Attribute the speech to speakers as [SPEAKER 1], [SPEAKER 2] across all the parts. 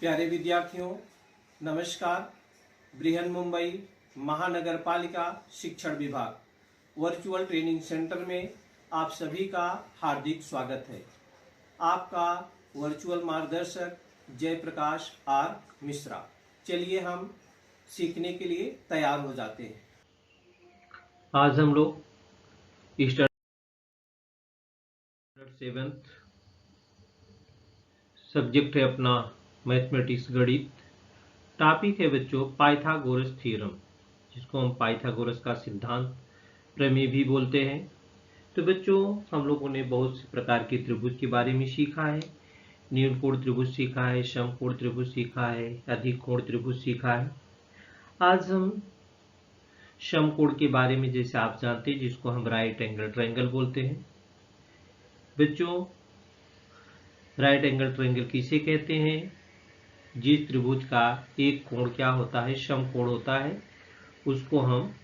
[SPEAKER 1] प्यारे विद्यार्थियों, नमस्कार। बृहन मुंबई महानगर पालिका शिक्षण विभाग वर्चुअल ट्रेनिंग सेंटर में आप सभी का हार्दिक स्वागत है। आपका वर्चुअल मार्गदर्शक जयप्रकाश आर मिश्रा। चलिए हम सीखने के लिए तैयार हो जाते हैं।
[SPEAKER 2] आज हम लोग सेवेंथ सब्जेक्ट है अपना मैथमेटिक्स गणित। टॉपिक है बच्चों पाइथागोरस थ्योरम, जिसको हम पाइथागोरस का सिद्धांत प्रमेय भी बोलते हैं। तो बच्चों हम लोगों ने बहुत से प्रकार के त्रिभुज के बारे में सीखा है। न्यूनकोण त्रिभुज सीखा है, समकोण त्रिभुज सीखा है, अधिक कोण त्रिभुज सीखा है। आज हम समकोण के बारे में, जैसे आप जानते हैं, जिसको हम राइट एंगल ट्रायंगल बोलते हैं। बच्चों राइट एंगल ट्रायंगल किसे कहते हैं? जिस त्रिभुज का एक कोण क्या होता है, समकोण होता है, उसको हम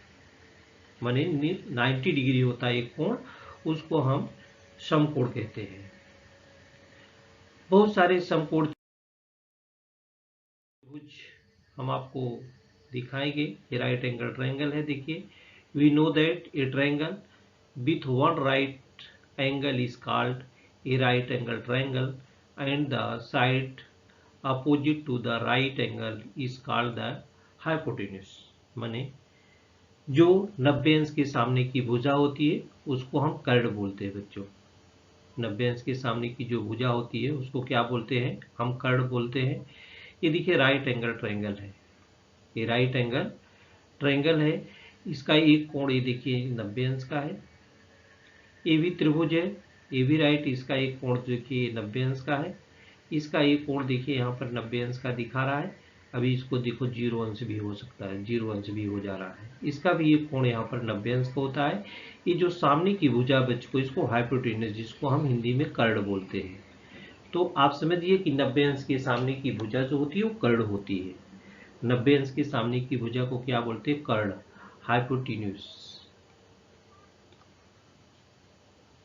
[SPEAKER 2] माने 90 डिग्री होता है एक कोण, उसको हम समकोण कहते हैं। बहुत सारे समकोण त्रिभुज हम आपको दिखाएंगे। ये राइट एंगल ट्रायंगल है। देखिए, we know that a triangle with one right angle is called a right angle triangle and the side opposite to the right angle is called the hypotenuse. माने जो 90 अंश के सामने की भुजा होती है उसको हम कर्ण बोलते हैं बच्चों। 90 अंश के सामने की जो भुजा होती है उसको क्या बोलते हैं? हम कर्ण बोलते हैं। ये देखिए राइट एंगल ट्रायंगल है। ये राइट एंगल ट्रायंगल है। इसका एक कोण ये देखिए 90 अंश का है। ये भी त्रिभुज है, ये भी राइट। इसका एक कोण देखिए 90 अंश का है। इसका एक कोण देखिए यहाँ पर 90 अंश का दिखा रहा है। अभी इसको देखो 0 अंश भी हो सकता है, 0 अंश भी हो जा रहा है। इसका भी एक कोण यहाँ पर 90 अंश का होता है। ये जो सामने की भुजा बच्चों, इसको हाइपोटेन्यूज, जिसको हम हिंदी में कर्ण बोलते हैं। तो आप समझिए कि 90 अंश के सामने की भुजा जो होती है वो कर्ण होती है। 90 अंश के सामने की भुजा को क्या बोलते हैं? कर्ण, हाइपोटेन्यूज।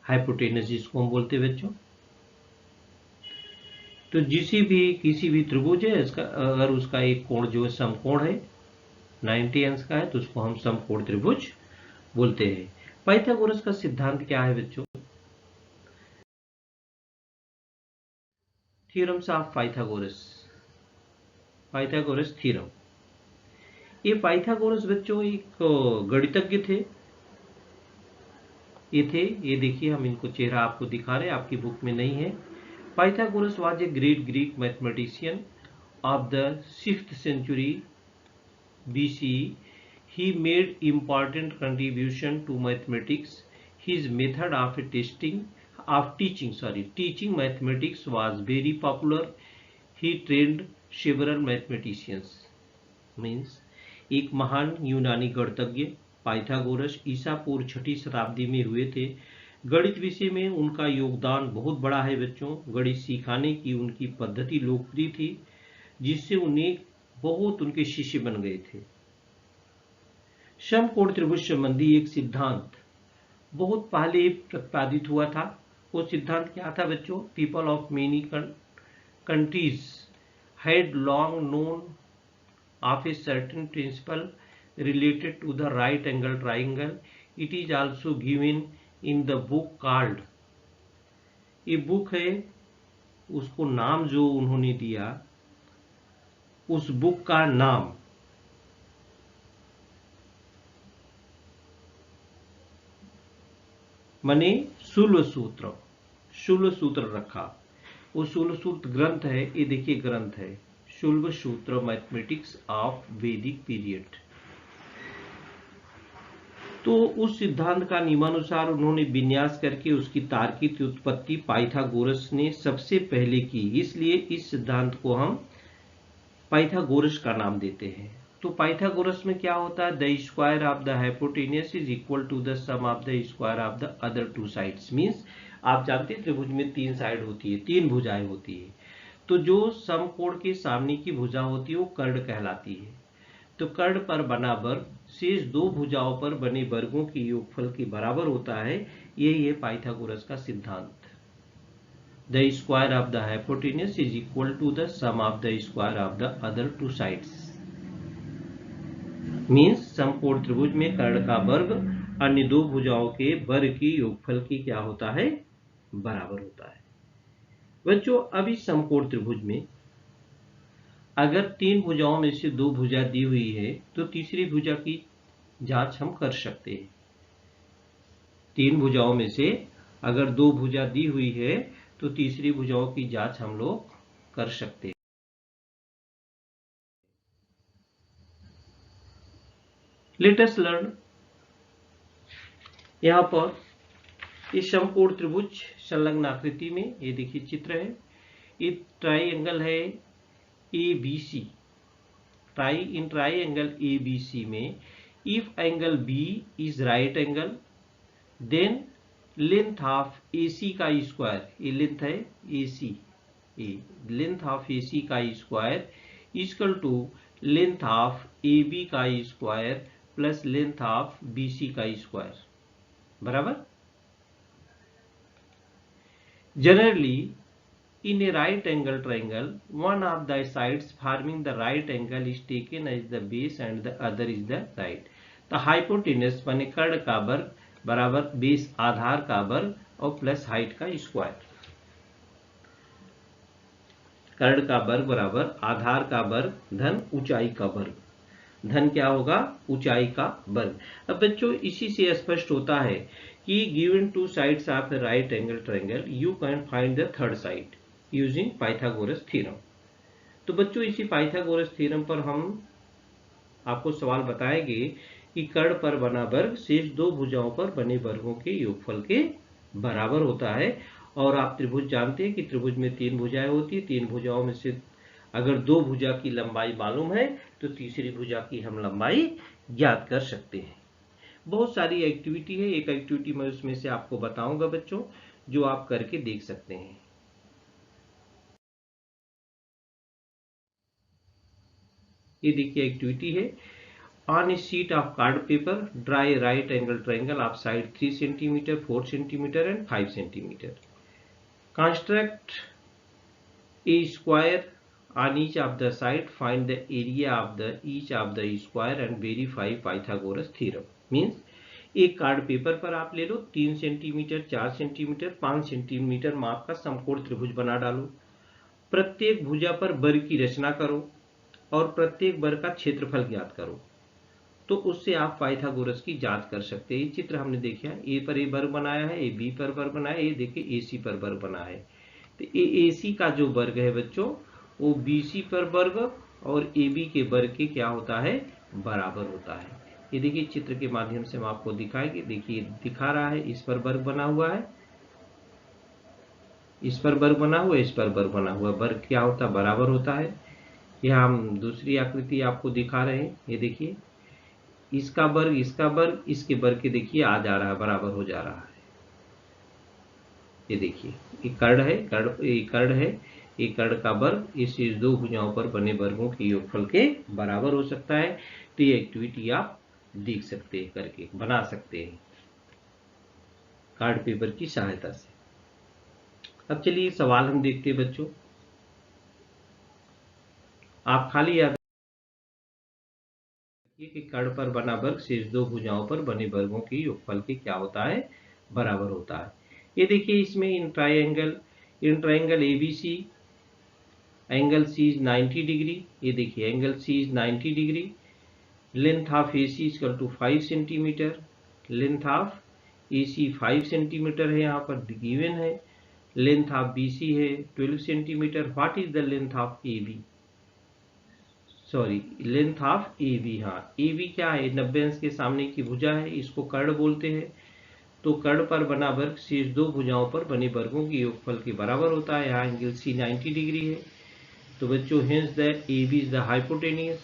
[SPEAKER 2] हाइपोटेन्यूज जिसको हम बोलते हैं बच्चों। तो किसी भी त्रिभुज है, इसका अगर उसका एक कोण जो है समकोण है, 90 अंश का है, तो उसको हम समकोण त्रिभुज बोलते हैं। पाइथागोरस का सिद्धांत क्या है बच्चों? Theorems of Pythagoras, Pythagoras theorem. ये पाइथागोरस बच्चों एक गणितज्ञ थे। ये देखिए, हम इनको चेहरा आपको दिखा रहे हैं, आपकी बुक में नहीं है। Pythagoras was a great Greek mathematician of the 6th century BCE. He made important contribution to mathematics. His method of teaching mathematics was very popular. He trained several mathematicians. Means एक महान यूनानी गणितज्ञ Pythagoras ईसा पूर्व 6ठी शताब्दी में हुए थे। गणित विषय में उनका योगदान बहुत बड़ा है बच्चों। गणित सिखाने की उनकी पद्धति लोकप्रिय थी, जिससे उन्हें बहुत उनके शिष्य बन गए थे। समकोण त्रिभुज संबंधी एक सिद्धांत बहुत पहले प्रतिपादित हुआ था। वो सिद्धांत क्या था बच्चों? People of many countries had long known of a certain principle related to the right angle triangle. It is also given in the book called, ये बुक है, उसको नाम जो उन्होंने दिया, उस बुक का नाम माने शूल सूत्र रखा। वो शूल सूत्र ग्रंथ है। ये देखिए ग्रंथ है, शूल सूत्र मैथमेटिक्स ऑफ वैदिक पीरियड। तो उस सिद्धांत का नियमानुसार उन्होंने विन्यास करके उसकी तार्किक उत्पत्ति पाइथागोरस ने सबसे पहले की। इसलिए इस सिद्धांत को हम पाइथागोरस का नाम देते हैं। तो पाइथागोरस में क्या होता है? The square of the hypotenuse is equal to the sum of the square of the other two sides. Means आप जानते हैं त्रिभुज में 3 साइड होती है, 3 भुजाएं होती है। तो जो समकोण के सामने की भुजा होती है वो कर्ण कहलाती है। तो कर्ण पर बना वर्ग शेष 2 भुजाओं पर बने वर्गों के योगफल के बराबर होता है। यही है पाइथागोरस का सिद्धांत। the square of the hypotenuse is equal to the sum of the square of the other two sides. Means समकोण त्रिभुज में कर्ण का वर्ग अन्य दो भुजाओं के वर्ग की योगफल की क्या होता है, बराबर होता है। बच्चों अब इस समकोण त्रिभुज में अगर तीन भुजाओं में से दो भुजा दी हुई है तो तीसरी भुजा की जांच हम कर सकते हैं। तीन भुजाओं में से अगर दो भुजा दी हुई है तो तीसरी भुजाओं की जांच हम लोग कर सकते हैं। Let us learn. यहां पर इस समकोण त्रिभुज संलग्न आकृति में ये देखिए चित्र है, ये ट्राइंगल है ABC। ट्राइंगल ABC में if angle B is right angle then length of AC का स्क्वायर, ये लेंथ है AC, लेंथ ऑफ AC का square equal to length of AB का square plus length of BC का square बराबर। Generally in a right angle triangle, one of the sides forming the right angle is taken as the base and the other is the side. The hypotenuse माने कर्ण का वर्ग बराबर base आधार का वर्ग और plus height का square. कर्ण का वर्ग बराबर आधार का वर्ग धन ऊंचाई का वर्ग, धन क्या होगा, ऊंचाई का वर्ग। अब बच्चों इसी से स्पष्ट होता है कि given two sides of A right angle triangle you can find the third side using Pythagoras theorem. तो बच्चों इसी पाइथागोरस थ्योरम पर हम आपको सवाल बताएंगे कि कर्ण पर बना वर्ग शेष दो भुजाओं पर बने वर्गों के योगफल के बराबर होता है। और आप त्रिभुज जानते हैं कि त्रिभुज में तीन भुजाएं होती है, तीन भुजाओं में से अगर दो भुजा की लंबाई मालूम है तो तीसरी भुजा की हम लंबाई ज्ञात कर सकते हैं। बहुत सारी एक्टिविटी है, एक एक्टिविटी मैं उसमें से आपको बताऊंगा बच्चों जो आप करके देख सकते हैं। ये देखिए एक्टिविटी है, on A sheet of card paper draw a right angle triangle of side 3 centimetre 4 centimetre and 5 centimetre. Construct A square on each of the side, find the area of the each of the square and verify Pythagoras theorem। Means एक card paper पर आप ले लो 3 centimetre 4 centimetre 5 centimetre माप का समकोण त्रिभुज बना डालो, प्रत्येक भुजा पर वर्ग की रचना करो और प्रत्येक वर्ग का क्षेत्रफल ज्ञात करो, तो उससे आप पाइथागोरस की जांच कर सकते हैं। ये चित्र हमने देखा है, ए पर ए वर्ग बनाया है, ए बी पर वर्ग बनाया है, ये देखिए AC पर वर्ग बना है। तो AC का जो वर्ग है बच्चों वो BC पर वर्ग और AB के वर्ग के क्या होता है, बराबर होता है। ये देखिए चित्र के माध्यम से हम आपको दिखाएंगे, देखिए दिखा रहा है, इस पर वर्ग बना हुआ है, इस पर वर्ग बना हुआ है, इस पर वर्ग बना हुआ है, वर्ग क्या होता है, बराबर होता है। यह हम दूसरी आकृति आपको दिखा रहे हैं, ये देखिए इसका वर्ग इसके वर्ग के देखिए आ जा रहा है, बराबर हो जा रहा है। ये देखिए ये कर्ण है, कर्ण है, ये कर्ण का वर्ग इस दो भुजाओं पर बने वर्गों के योगफल के बराबर हो सकता है। तो ये एक्टिविटी आप देख सकते हैं, करके बना सकते हैं कार्ड पेपर की सहायता से। अब चलिए सवाल हम देखते हैं बच्चों, आप खाली याद रखिए कि कर्ण पर बना वर्ग शेष दो भुजाओं पर बने वर्गों के योगफल के क्या होता है, बराबर होता है। ये देखिए इसमें in triangle ABC angle C is 90 degree, ये देखिए angle C is 90 degree, length of AC equal to 5 centimetre, length of AC 5 centimetre है, यहाँ पर गिवन है, लेंथ ऑफ BC है 12 centimetre. What is the length of AB, sorry length of AB, हाँ AB क्या है, 90 अंश के सामने की भुजा है, इसको कर्ण बोलते हैं। तो कर्ण पर बना वर्ग शेष दो भुजाओं पर बने वर्गों के योगफल के बराबर होता है। यहाँ एंगल C 90 डिग्री है, तो बच्चों hence that AB is the hypotenuse,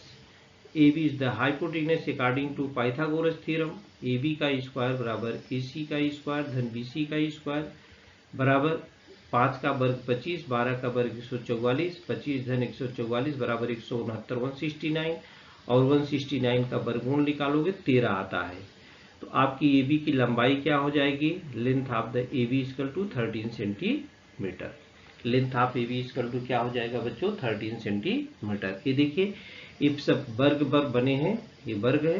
[SPEAKER 2] AB is the hypotenuse according to Pythagoras theorem। AB का स्क्वायर बराबर AC का स्क्वायर धन BC का स्क्वायर बराबर 5 का वर्ग 25, 12 का वर्ग 144, 25 धन 144 बराबर 169, 169 और 169 का वर्गमूल निकालोगे 13 आता है। तो आपकी AB की लंबाई क्या हो जाएगी, length of the AB equal to 13 centimetre. Length of A B equal to क्या हो जाएगा बच्चों 13 सेंटीमीटर। ये देखिए ये सब वर्ग बने हैं, ये वर्ग है,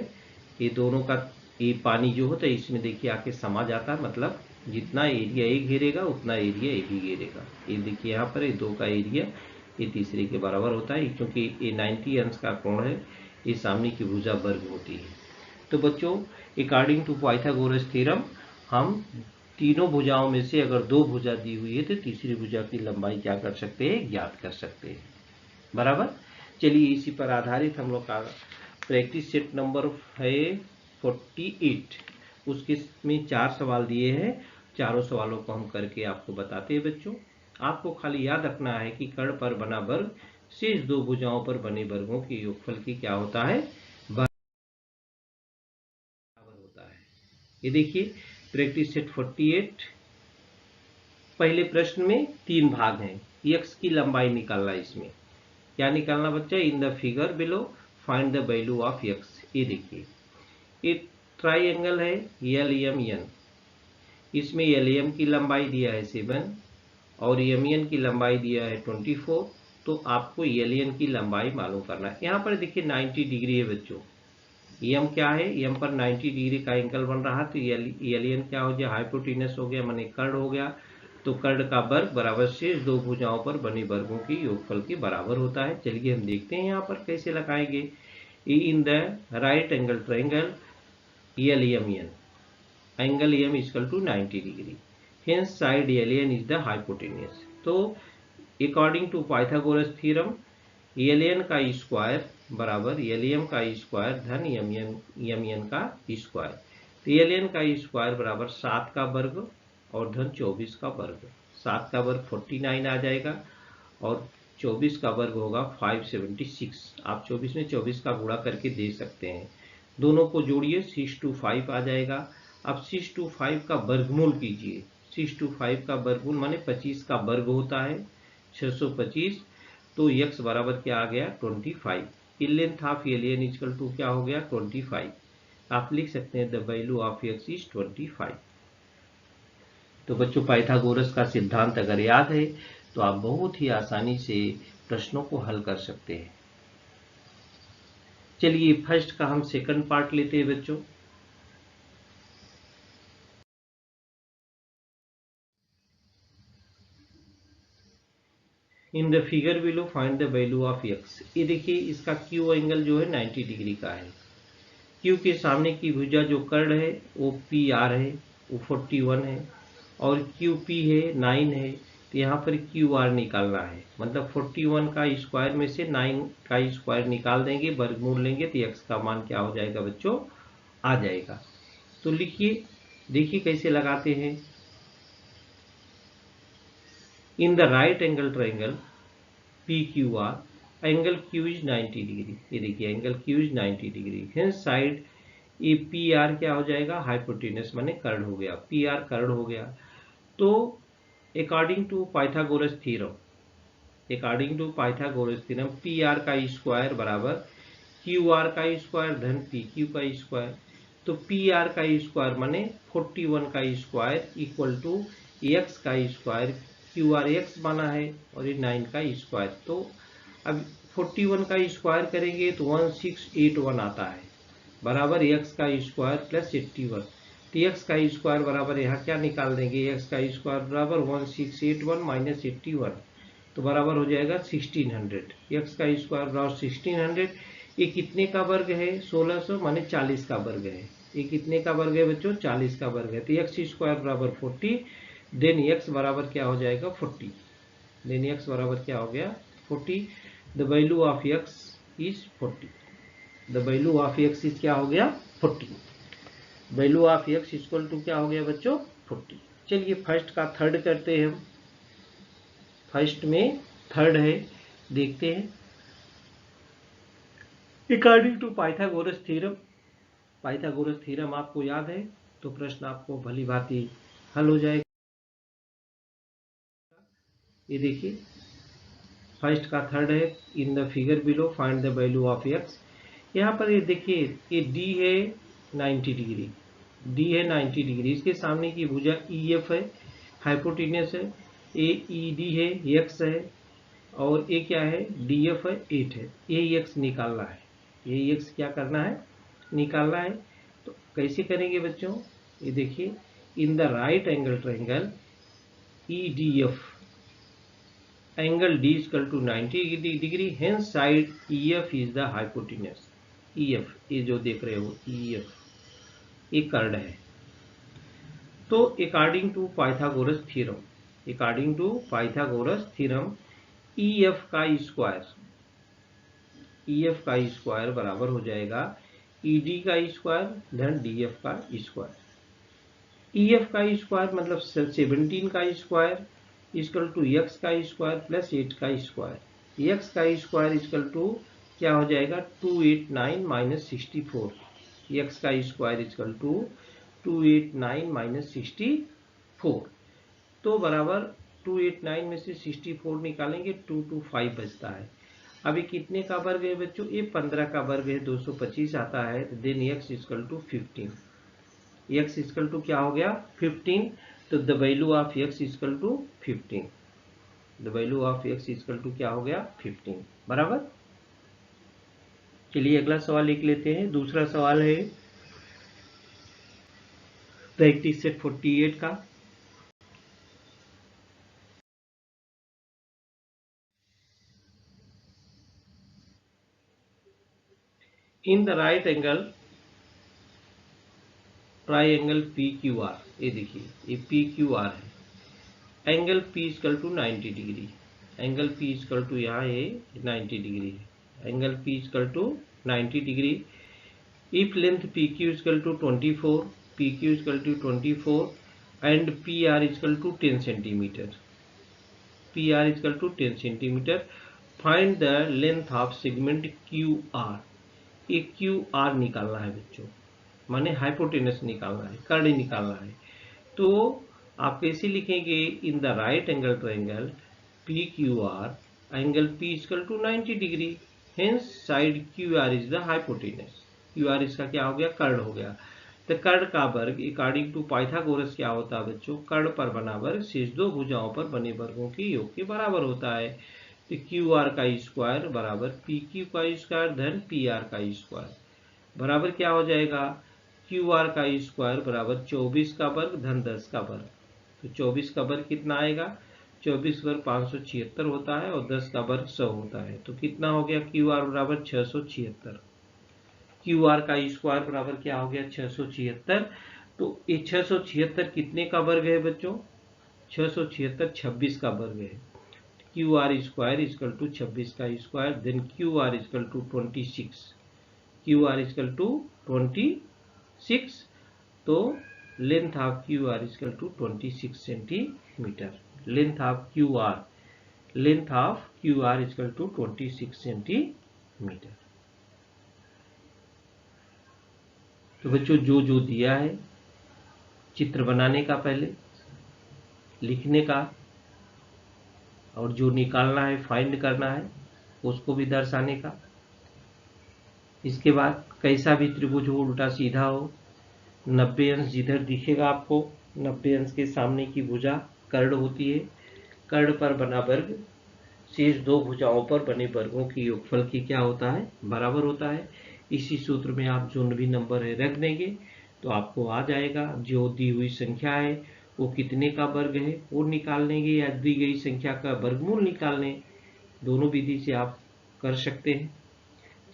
[SPEAKER 2] ये दोनों का ये पानी जो होता है इसमें देखिए आके समा जाता है, मतलब जितना एरिया एक घेरेगा उतना एरिया एक ही घेरेगा। ये देखिए यहाँ पर ये दो का एरिया ये तीसरे के बराबर होता है, क्योंकि ये 90 अंश का कोण है, ये सामने की भुजा वर्ग होती है। तो बच्चों अकॉर्डिंग टू पाइथागोरस थ्योरम हम तीनों भुजाओं में से अगर दो भुजा दी हुई है तो तीसरी भुजा की लंबाई क्या कर सकते हैं, ज्ञात कर सकते हैं। बराबर। चलिए इसी पर आधारित हम लोग का प्रैक्टिस सेट नंबर है 48, उसके में 4 सवाल दिए हैं। चारों सवालों को हम करके आपको बताते हैं बच्चों। आपको खाली याद रखना है कि कर्ण पर बना वर्ग शेष दो भुजाओं पर बने वर्गों के योगफल की क्या होता है, बराबर होता है। ये देखिए प्रैक्टिस सेट 48, पहले प्रश्न में 3 भाग हैं। x की लंबाई निकालना, इसमें क्या निकालना बच्चा, in the figure below find the value of x। ये देखिए ये ट्राइंगल है LMN, इसमें LM की लंबाई दिया है 7 और MN की लंबाई दिया है 24। तो आपको LN की लंबाई मालूम करना है। यहाँ पर देखिए 90 डिग्री है बच्चों, M क्या है, M पर 90 डिग्री का एंगल बन रहा, तो LN क्या हो गया, हाइपोटेनस हो गया, माने कर्ण हो गया। तो कर्ण का वर्ग बराबर शेष दो भुजाओं पर बने वर्गों की योगफल के बराबर होता है। चलिए हम देखते हैं यहाँ पर कैसे लगाएंगे। In the right angle triangle LMN, angle M equal to 90 degree, hence side LN is the hypotenuse. तो according to Pythagoras theorem LN का स्क्वायर बराबर LM का स्क्वायर धन MN का स्क्वायर। तो LN का स्क्वायर बराबर 7 का वर्ग और धन 24 का वर्ग। 7 का वर्ग 49 आ जाएगा और 24 का वर्ग होगा 576। आप 24 में 24 का गुणा करके दे सकते हैं। दोनों को जोड़िए 6 to 5 आ जाएगा। अब 6 to 5 का वर्गमूल कीजिए। 6 to 5 का वर्गमूल माने 25 का वर्ग होता है 625। तो x बराबर क्या आ गया 25। Length of alien equal to क्या हो गया 25। आप लिख सकते हैं the value of x is 25। तो बच्चों पाइथागोरस का सिद्धांत अगर याद है तो आप बहुत ही आसानी से प्रश्नों को हल कर सकते हैं। चलिए फर्स्ट का हम सेकंड पार्ट लेते हैं बच्चों। In the figure below find the value of x। ये देखिए इसका Q एंगल जो है 90 डिग्री का है। Q के सामने की भुजा जो कर्ण है वो PR है, वो 41 है, और QP है 9 है। तो यहाँ पर QR निकालना है, मतलब 41 का स्क्वायर में से 9 का स्क्वायर निकाल देंगे, वर्गमूल लेंगे तो x का मान क्या हो जाएगा बच्चों, आ जाएगा। तो लिखिए, देखिए कैसे लगाते हैं। इन the right angle triangle PQR, angle Q is 90 degree. ये देखिए angle Q is 90 degree, hence side ये PR क्या हो जाएगा, हाइपोटेनस माने कर्ण हो गया, PR कर्ण हो गया। तो according to Pythagoras theorem, PR का स्क्वायर बराबर QR का स्क्वायर धन PQ का स्क्वायर। तो PR का स्क्वायर माने 41 का स्क्वायर इक्वल टू x का स्क्वायर, QR x बना है और ये 9 का स्क्वायर। तो अब 41 का स्क्वायर करेंगे तो 1681 आता है, बराबर x का स्क्वायर प्लस 81। तो x का स्क्वायर बराबर यहाँ क्या निकाल देंगे, x का स्क्वायर बराबर 1681 माइनस 81, तो बराबर हो जाएगा 1600। x का स्क्वायर बराबर 1600। ये कितने का वर्ग है, 1600 माने 40 का वर्ग है। ये कितने का वर्ग है बच्चों, 40 का वर्ग है। तो x स्क्वायर बराबर 40, देन x बराबर क्या हो जाएगा 40, देन x बराबर क्या हो गया 40। The value of x is 40, the value of x is क्या हो गया 40, value of x equal to क्या हो गया बच्चों 40। चलिए फर्स्ट का थर्ड करते हैं हम। फर्स्ट में थर्ड है, देखते हैं। According to Pythagoras theorem, Pythagoras theorem आपको याद है तो प्रश्न आपको भली भांति हल हो जाएगा। ये देखिए फर्स्ट का थर्ड है, in the figure below find the value of x। यहाँ पर ये देखिए ये D है 90 डिग्री, D है 90 डिग्री, इसके सामने की भुजा EF है, हाइपोटेनस है। ए ई डी है, एक्स है, और ये क्या है, डी एफ है, 8 है। ये एक्स निकालना है, ये एक्स क्या करना है, निकालना है। तो कैसे करेंगे बच्चों, ये देखिए, in the right angle triangle E D F angle D is equal to 90 degree, hence side EF is the hypotenuse. EF ये जो देख रहे हो EF ये कर्ड है। तो according to Pythagoras theorem EF का स्क्वायर बराबर हो जाएगा ED का स्क्वायर धन DF का स्क्वायर। EF का स्क्वायर मतलब 17 का स्क्वायर इक्वल टू एक्स का स्क्वायर प्लस 8 का स्क्वायर। एक्स का स्क्वायर इक्वल टू क्या हो जाएगा, 289 माइनस 64। एक्स का स्क्वायर इक्वल टू 289 माइनस 64, तो बराबर 289 में से 64 निकालेंगे 225 बचता है। अभी कितने का वर्ग है बच्चों, ये 15 का वर्ग है, 225 आता है। Then x equal to 15, x equal to क्या हो गया 15। तो the value of x equal to 15, the value of x equal to क्या हो गया 15 बराबर। चलिए अगला सवाल लिख लेते हैं। दूसरा सवाल है प्रैक्टिस सेट 48 का। In the right angle triangle P Q R, ये देखिए ये पी क्यू आर है, angle P equal to 90 degree, angle P equal to यहाँ है 90 डिग्री है, angle P equal to 90 degree. If length PQ equal to 24, PQ equal to 24 and PR equal to 10 centimetre, PR equal to 10 centimetre, find the length of segment QR। ये QR निकालना है बच्चों, माने hypotenuse निकालना है, curd निकालना है। तो आप कैसे लिखेंगे, in the right angle triangle P Q R angle P equal to 90 degree, hence side QR is the hypotenuse. QR इसका क्या हो गया, कर्ड हो गया। तो कर्ड का वर्ग अकॉर्डिंग टू पाइथागोरस क्या होता है बच्चों, कर्ड पर बना वर्ग शेष दो भुजाओं पर बने वर्गों के योग के बराबर होता है। तो QR का स्क्वायर बराबर PQ का स्क्वायर धन PR का स्क्वायर बराबर क्या हो जाएगा, QR का स्क्वायर बराबर 24 का वर्ग धन 10 का वर्ग। तो 24 का वर्ग कितना आएगा, 24 वर्ग 576 होता है और 10 का वर्ग 100 होता है। तो कितना हो गया, QR बराबर 676। QR का स्क्वायर बराबर क्या हो गया 676। तो ये 676 कितने का वर्ग है बच्चों, 676 26 का वर्ग है। QR स्क्वायर इक्वल टू 26 का square, then QR equal to 26, QR equal to 26। तो length of QR equal to 26 centimetre, length of QR equal to 26 centimetre. तो बच्चों जो जो दिया है चित्र बनाने का, पहले लिखने का, और जो निकालना है फाइंड करना है उसको भी दर्शाने का। इसके बाद कैसा भी त्रिभुज हो, उल्टा सीधा हो, 90 अंश जिधर दिखेगा आपको, 90 अंश के सामने की भुजा कर्ड होती है, कर्ड पर बना वर्ग शेष दो भुजाओं पर बने वर्गों की योगफल की क्या होता है, बराबर होता है। इसी सूत्र में आप जो भी नंबर है रख देंगे तो आपको आ जाएगा। जो दी हुई संख्या है वो कितने का वर्ग है वो निकाल लेंगे, या दी गई संख्या का वर्गमूल निकाल लें, दोनों विधि से आप कर सकते हैं।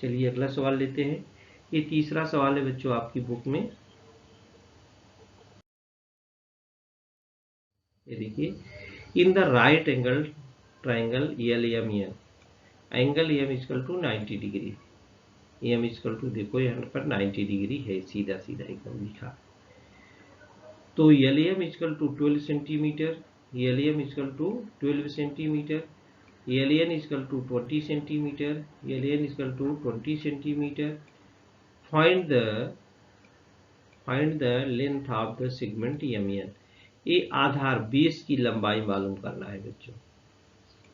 [SPEAKER 2] चलिए अगला सवाल लेते हैं। ये तीसरा सवाल है बच्चों आपकी बुक में, ये देखिए, in the right angle triangle LMN, angle M equal to 90 degree, M equal to देखो यहाँ पर 90 डिग्री है, सीधा सीधा एकदम लिखा। तो LM equal to 12 centimetre, LM equal to 12 centimetre, LN equal to 20 centimetre, LN equal to 20 centimetre. Find the length of the segment MN। ये आधार बेस की लंबाई मालूम करना है बच्चों।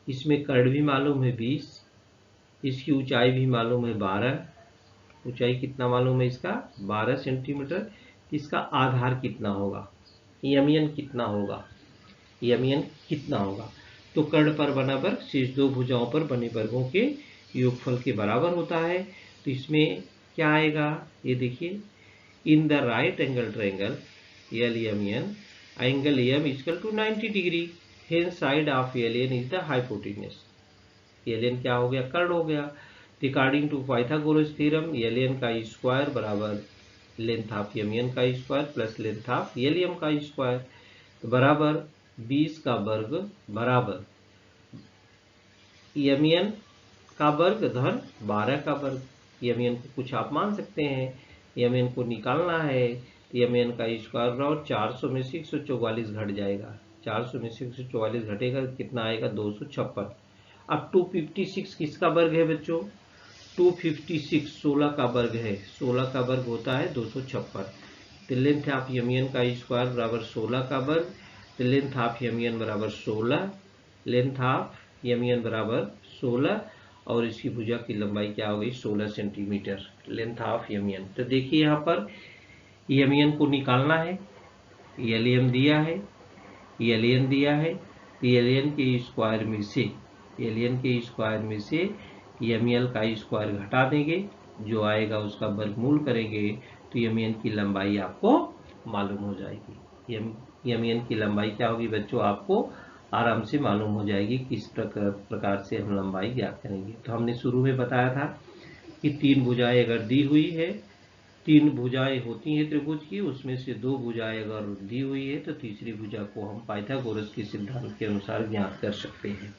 [SPEAKER 2] इसमें कर्ड भी मालूम है 20, इसकी ऊंचाई भी मालूम है 12, ऊंचाई कितना मालूम है इसका 12 सेंटीमीटर। इसका आधार कितना होगा, MN कितना होगा, एम एन कितना होगा। तो कर्ण पर बना वर्ग शेष दो भुजाओं पर बने वर्गों के योगफल के बराबर होता है। तो इसमें क्या आएगा, ये देखिए, in the right angle triangle L M N angle M equal to 90 degree, hence side of L N is the hypotenuse. L N क्या हो गया, कर्ण हो गया। According to Pythagoras theorem L N का स्क्वायर बराबर लेंथ ऑफ एम एन का square plus length of L M का स्क्वायर, तो बराबर 20 का वर्ग बराबर एम एन का वर्ग धन 12 का वर्ग। एम एन को कुछ आप मान सकते हैं, एम एन को निकालना है। तो एम एन का स्क्वायर बराबर 400 में से 144 घट जाएगा, 400 में से 144 घटेगा कितना आएगा, 256। अब 256 किसका वर्ग है बच्चों, 256 16 का वर्ग है, 16 का वर्ग होता है 256। तो लेंथ ऑफ एम एन का स्क्वायर बराबर 16 का वर्ग, तो लेंथ ऑफ एम एन बराबर 16, लेंथ ऑफ एम एन बराबर 16 और इसकी भुजा की लंबाई क्या हो गई, 16 centimetre length of M N. तो देखिए यहाँ पर एम एन को निकालना है, एल एम दिया है, एल एन दिया है, एल एन के स्क्वायर में से, एल एन के स्क्वायर में से एम एल का स्क्वायर घटा देंगे, जो आएगा उसका वर्गमूल करेंगे, तो एम एन की लंबाई आपको मालूम हो जाएगी। एम एन की लंबाई क्या होगी बच्चों, आपको आराम से मालूम हो जाएगी किस प्रकार से हम लंबाई ज्ञात करेंगे। तो हमने शुरू में बताया था कि तीन भुजाएं अगर दी हुई है, तीन भुजाएं होती हैं त्रिभुज की, उसमें से दो भुजाएं अगर दी हुई है तो तीसरी भुजा को हम पाइथागोरस के सिद्धांत के अनुसार ज्ञात कर सकते हैं।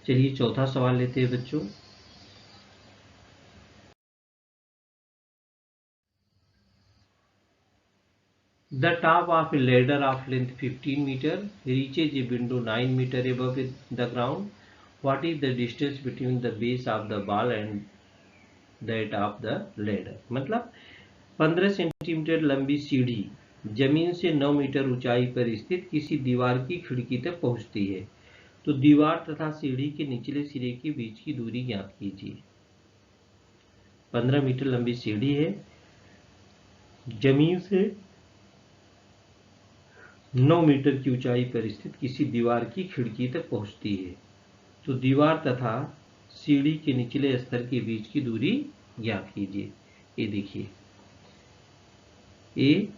[SPEAKER 2] चलिए चौथा सवाल लेते हैं बच्चों। The top of a ladder of length 15 meter reaches a window 9 meter above the ground. What is the distance between the base of the ball and that of the ladder? मतलब 15 सेंटीमीटर लंबी सीढ़ी जमीन से 9 metre ऊंचाई पर स्थित किसी दीवार की खिड़की तक पहुंचती है, तो दीवार तथा सीढ़ी के निचले सिरे के बीच की दूरी ज्ञात कीजिए। 15 मीटर लंबी सीढ़ी है, जमीन से 9 मीटर की ऊंचाई पर स्थित किसी दीवार की खिड़की तक पहुंचती है, तो दीवार तथा सीढ़ी के निचले स्तर के बीच की दूरी ज्ञात कीजिए। ये देखिए, ए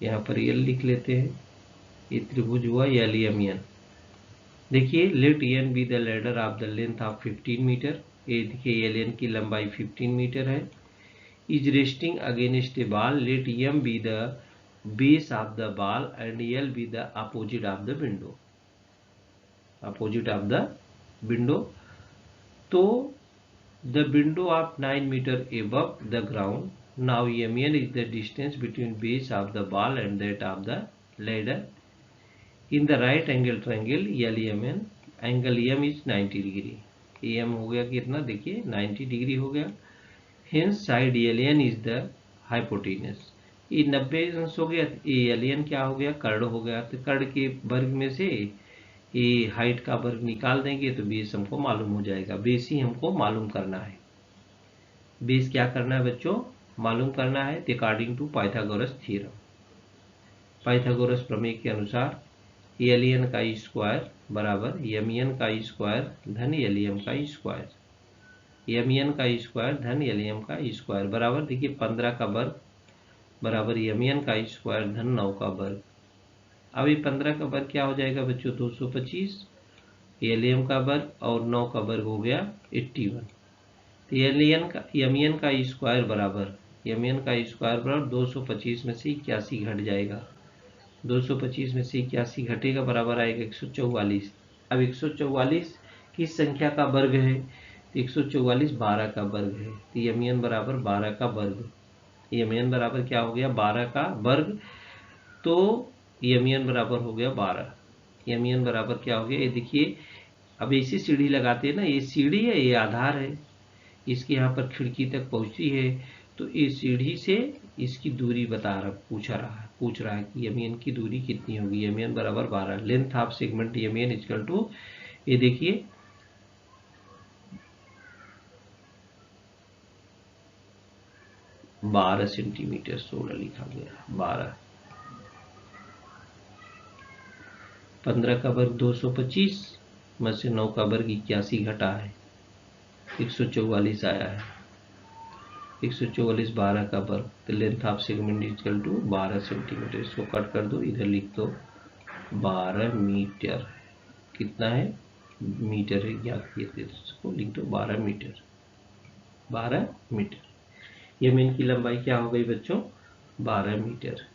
[SPEAKER 2] यहाँ पर एल लिख लेते हैं, ये त्रिभुज हुआ एल एम एन। देखिए, let N B the ladder of the length of 15 metre. ये देखिए एल एन की लंबाई 15 मीटर है। Is resting against a ball, let M B the base of the ball and L be the opposite of the window, opposite of the window। तो the window of 9 meter above the ground, now MN is the distance between base of the ball and that of the ladder in the right angle triangle LMN, angle M is 90 degree. AM हो गया कितना, देखिए 90 degree हो गया। hence side LN is the hypotenuse। ये 90 अंश हो गया, ये एलियन क्या हो गया, कर्ण हो गया। तो कर्ण के वर्ग में से ये हाइट का वर्ग निकाल देंगे तो बेस हमको मालूम हो जाएगा। बेस ही हमको मालूम करना है, बेस क्या करना है बच्चों, मालूम करना है। According to Pythagoras theorem, Pythagoras प्रमेय के अनुसार एलियन का स्क्वायर बराबर एम का स्क्वायर धन एलियम का स्क्वायर, एम का स्क्वायर धन एलियम का स्क्वायर बराबर, देखिए 15 का वर्ग बराबर एम का स्क्वायर धन 9 का वर्ग। अब ये 15 का वर्ग क्या हो जाएगा बच्चों, 225, एम का वर्ग और 9 का वर्ग हो गया 81। तो एम का स्क्वायर बराबर, एम का स्क्वायर बराबर 225 में से 81 घट जाएगा, 225 में से 81 घटेगा बराबर आएगा 144। अब 144 किस संख्या का वर्ग है, तो 144 12 का वर्ग है। तो एम बराबर 12 का वर्ग, एम बराबर क्या हो गया, 12 का वर्ग। तो एम बराबर हो गया 12, एम बराबर क्या हो गया, ये देखिए अब ऐसी सीढ़ी लगाते हैं ना, ये सीढ़ी है, ये आधार है, इसके यहाँ पर खिड़की तक पहुंची है, तो इस सीढ़ी से इसकी दूरी पूछ रहा है कि एम की दूरी कितनी होगी। एम बराबर 12, length of segment M equal to, ये देखिए 12 सेंटीमीटर, 16 लिखा गया 12, 15 का वर्ग 225 में से 9 का वर्ग 81 घटा है 144 आया है। 144 12 का वर्ग, तो length of segment equal to 12 centimetre. इसको कट कर दो, इधर लिख दो 12 मीटर। कितना है? मीटर है, ज्ञात किए थे, इसको लिख दो 12 मीटर। 12 मीटर। यह की लंबाई क्या हो गई बच्चों? 12 मीटर।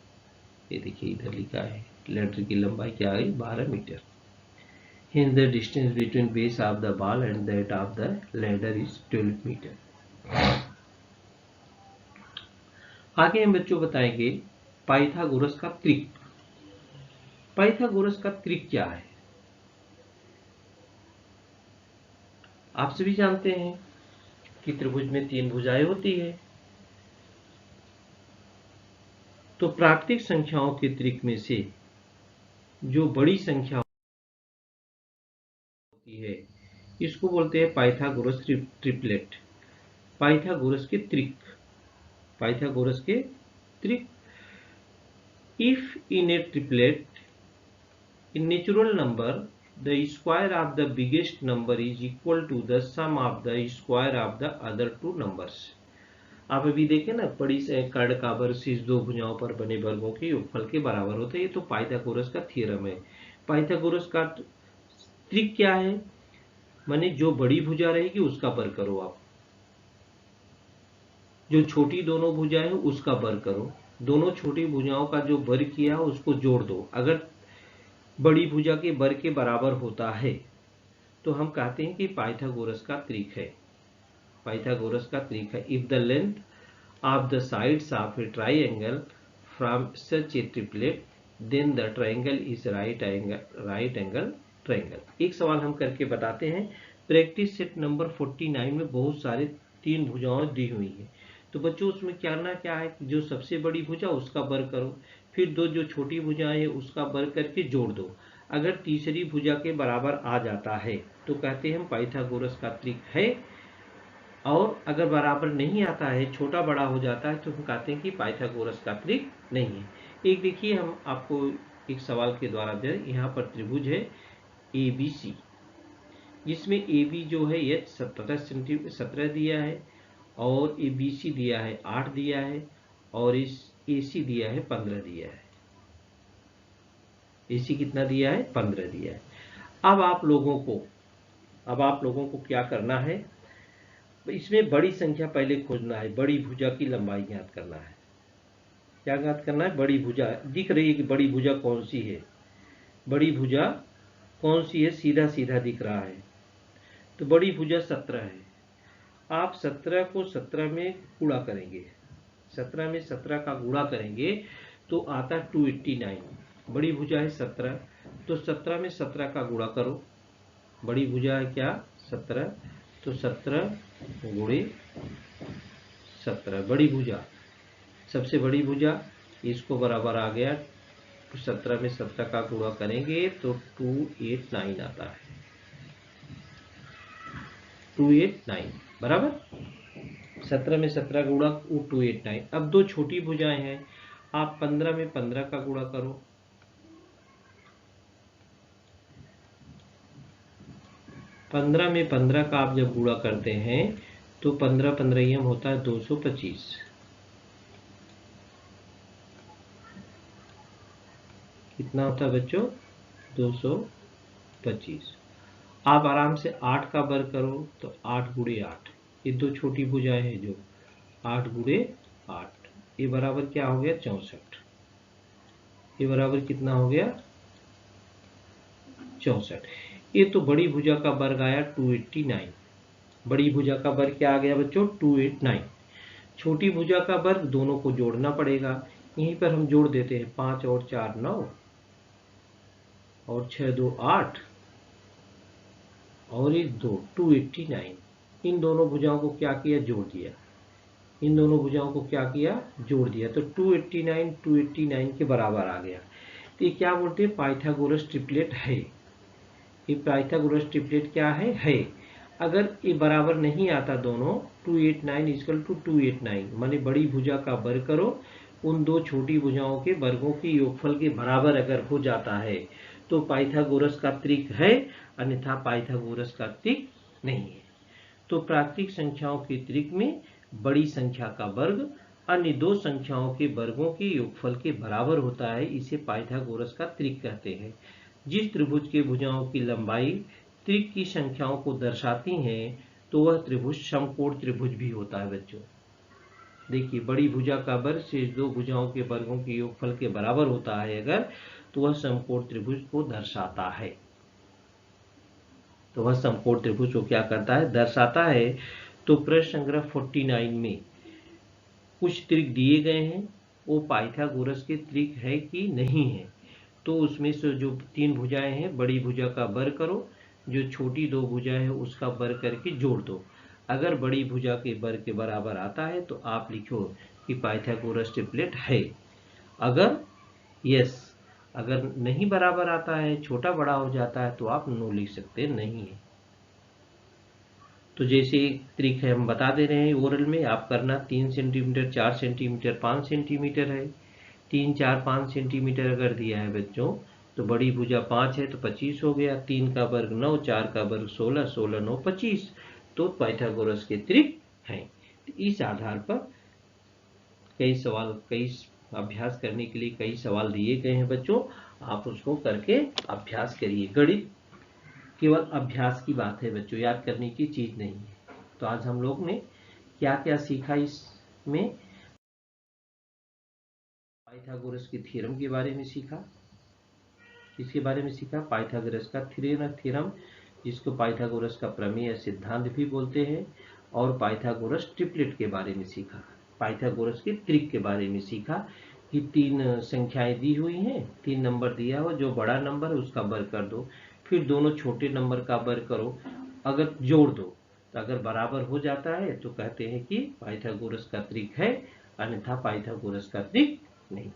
[SPEAKER 2] ये देखिए इधर लिखा है, लेडर की लंबाई क्या है? 12 metre. Hence the distance between base of the ball and that of the ladder is 12 metre. आगे हम बच्चों बताएंगे पाइथागोरस का त्रिक। पाइथागोरस का त्रिक क्या है? आप सभी जानते हैं कि त्रिभुज में 3 भुजाएं होती है। तो प्राकृतिक संख्याओं के त्रिक में से जो बड़ी संख्या होती है इसको बोलते हैं पाइथागोरस ट्रिपलेट। पाइथागोरस के त्रिक। पाइथागोरस के त्रिक। If in a triplet, in natural number, the square of the biggest number is equal to the sum of the square of the other two numbers। आप अभी देखें ना, बड़ी से कर्ण का वर्ग शीर्ष दो भुजाओं पर बने वर्गों के योगफल के बराबर होते हैं। ये तो पाइथागोरस का थ्योरम है। पाइथागोरस का ट्रिक क्या है? माने जो बड़ी भुजा रहेगी उसका वर्ग करो आप, जो छोटी दोनों भुजा है उसका वर्ग करो, दोनों छोटी भुजाओं का जो वर्ग किया है उसको जोड़ दो। अगर बड़ी भुजा के वर्ग के बराबर होता है तो हम कहते हैं कि पाइथागोरस का त्रिक है। पाइथागोरस का त्रिक है। If the length of the sides of a triangle from such a triplet then the triangle is right angle triangle. एक सवाल हम करके बताते हैं। प्रैक्टिस सेट नंबर 49 में बहुत सारे 3 भुजाएं दी हुई है। तो बच्चों उसमें करना क्या है, जो सबसे बड़ी भुजा उसका वर्ग करो, फिर दो जो छोटी भुजाएं है उसका वर्ग करके जोड़ दो। अगर तीसरी भुजा के बराबर आ जाता है तो कहते हैं हम पाइथागोरस का त्रिक है। और अगर बराबर नहीं आता है, छोटा बड़ा हो जाता है, तो हम कहते हैं कि पाइथागोरस का त्रिक नहीं है। एक देखिए, हम आपको एक सवाल के द्वारा दे, यहाँ पर त्रिभुज है ABC, जिसमें AB जो है ये 17 दिया है और ABC दिया है 8 दिया है और इस AC दिया है 15 दिया है। AC कितना दिया है? 15 दिया है। अब आप लोगों को क्या करना है, इसमें बड़ी संख्या पहले खोजना है। बड़ी भुजा की लंबाई ज्ञात करना है। क्या ज्ञात करना है? बड़ी भुजा दिख रही है कि बड़ी भुजा कौन सी है? बड़ी भुजा कौन सी है? सीधा सीधा दिख रहा है, तो बड़ी भुजा 17 है। आप 17 को 17 में गुणा करेंगे, 17 में 17 का गुणा करेंगे तो आता है 289। बड़ी भुजा है 17, तो 17 में 17 का गुणा करो। बड़ी भुजा है क्या? 17, तो 17 गुणे 17 बड़ी भुजा, सबसे बड़ी भुजा, इसको बराबर आ गया 17 में 17 का गुणा करेंगे तो 289 आता है। 289 बराबर 17 में 17 गुणा 289। अब दो छोटी भुजाएं हैं, आप 15 में 15 का गुणा करो। 15 में 15 का आप जब गुणा करते हैं तो 15 15 होता है 225। कितना होता है बच्चों? 225। आप आराम से 8 का वर्ग करो तो 8 गुणे 8, ये दो छोटी भुजाएं हैं जो 8 गुणे 8, ये बराबर क्या हो गया? 64। ये बराबर कितना हो गया? 64। ये तो बड़ी भुजा का वर्ग आया 289। बड़ी भुजा का वर्ग क्या आ गया बच्चों? 289। छोटी भुजा का वर्ग दोनों को जोड़ना पड़ेगा। यहीं पर हम जोड़ देते हैं, 5 और 4 9 और 6 2 8 और 1 2 289। इन दोनों भुजाओं को क्या किया? जोड़ दिया। इन दोनों भुजाओं को क्या किया? जोड़ दिया। तो 289 के बराबर आ गया। तो ये क्या बोलते हैं? पाइथागोरस ट्रिपलेट है। ये पाइथागोरस ट्रिपलेट क्या है? अगर ये बराबर नहीं आता दोनों, 289 इक्वल टू 289 माने बड़ी भुजा का वर्ग करो, उन दो छोटी भुजाओं के वर्गों के योगफल के बराबर अगर हो जाता है तो पाइथागोरस का त्रिक है, अन्यथा पाइथागोरस का त्रिक नहीं है। तो प्राकृतिक संख्याओं के त्रिक में बड़ी संख्या का वर्ग अन्य दो संख्याओं के वर्गों के योगफल के बराबर होता है, इसे पाइथागोरस का त्रिक कहते हैं। जिस त्रिभुज के भुजाओं की लंबाई त्रिक की संख्याओं को दर्शाती हैं तो वह त्रिभुज समकोण त्रिभुज भी होता है बच्चों। देखिए, बड़ी भुजा का वर्ग शेष दो भुजाओं के वर्गों के योगफल के बराबर होता है अगर, तो वह समकोण त्रिभुज को दर्शाता है। तो वह समकोण त्रिभुज को क्या करता है, दर्शाता है। तो प्रश्न संग्रह 49 में कुछ त्रिक दिए गए हैं, वो पाइथागोरस के त्रिक है कि नहीं है। तो उसमें से जो तीन भुजाएं हैं, बड़ी भुजा का वर्ग करो, जो छोटी दो भुजाएं हैं उसका वर्ग करके जोड़ दो। अगर बड़ी भुजा के वर्ग के बराबर आता है तो आप लिखो कि पाइथागोरस ट्रिपलेट है। अगर यस, अगर नहीं बराबर आता है, छोटा बड़ा हो जाता है, तो आप नो लिख सकते नहीं है। तो जैसे एक त्रिक है हम बता दे रहे हैं ओरल में, आप करना 3 सेंटीमीटर, 4 सेंटीमीटर, 5 सेंटीमीटर है। 3, 4, 5 सेंटीमीटर अगर दिया है बच्चों, तो बड़ी भुजा 5 है तो 25 हो गया। 3 का वर्ग 9, 4 का वर्ग 16, 16 9 25। तो पाइथागोरस के त्रिक हैं। इस आधार पर कई अभ्यास करने के लिए कई सवाल दिए गए हैं बच्चों, आप उसको करके अभ्यास करिए। गणित केवल अभ्यास की बात है बच्चों, याद करने की चीज नहीं है। तो आज हम लोग ने क्या क्या सीखा, इसमें पाइथागोरस के थ्योरम के बारे में सीखा। किसके बारे में सीखा, पाइथागोरस का थ्योरम, जिसको पाइथागोरस का प्रमेय सिद्धांत भी बोलते हैं। और पाइथागोरस ट्रिपलेट के बारे में सीखा, पाइथागोरस के त्रिक के बारे में सीखा कि तीन संख्याएं दी हुई हैं, 3 नंबर दिया हो, जो बड़ा नंबर है उसका वर्ग कर दो, फिर दोनों छोटे नंबर का वर्ग करो, अगर जोड़ दो तो अगर बराबर हो जाता है तो कहते हैं कि पाइथागोरस का त्रिक है, अन्यथा पाइथागोरस का त्रिक नहीं।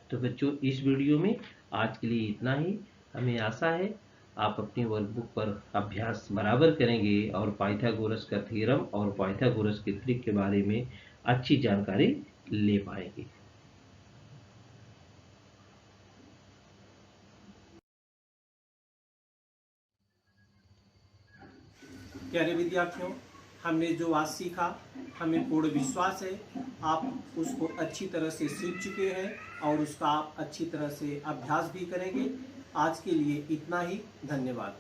[SPEAKER 2] तो बच्चों, इस वीडियो में आज के लिए इतना ही। हमें आशा है आप अपनी वर्कबुक पर अभ्यास बराबर करेंगे और पाइथागोरस का थ्योरम और पाइथागोरस के त्रिक के बारे में अच्छी जानकारी ले पाएंगे।
[SPEAKER 1] प्यारे विद्यार्थियों, हमने जो आज सीखा, हमें पूर्ण विश्वास है आप उसको अच्छी तरह से सीख चुके हैं और उसका आप अच्छी तरह से अभ्यास भी करेंगे। आज के लिए इतना ही, धन्यवाद।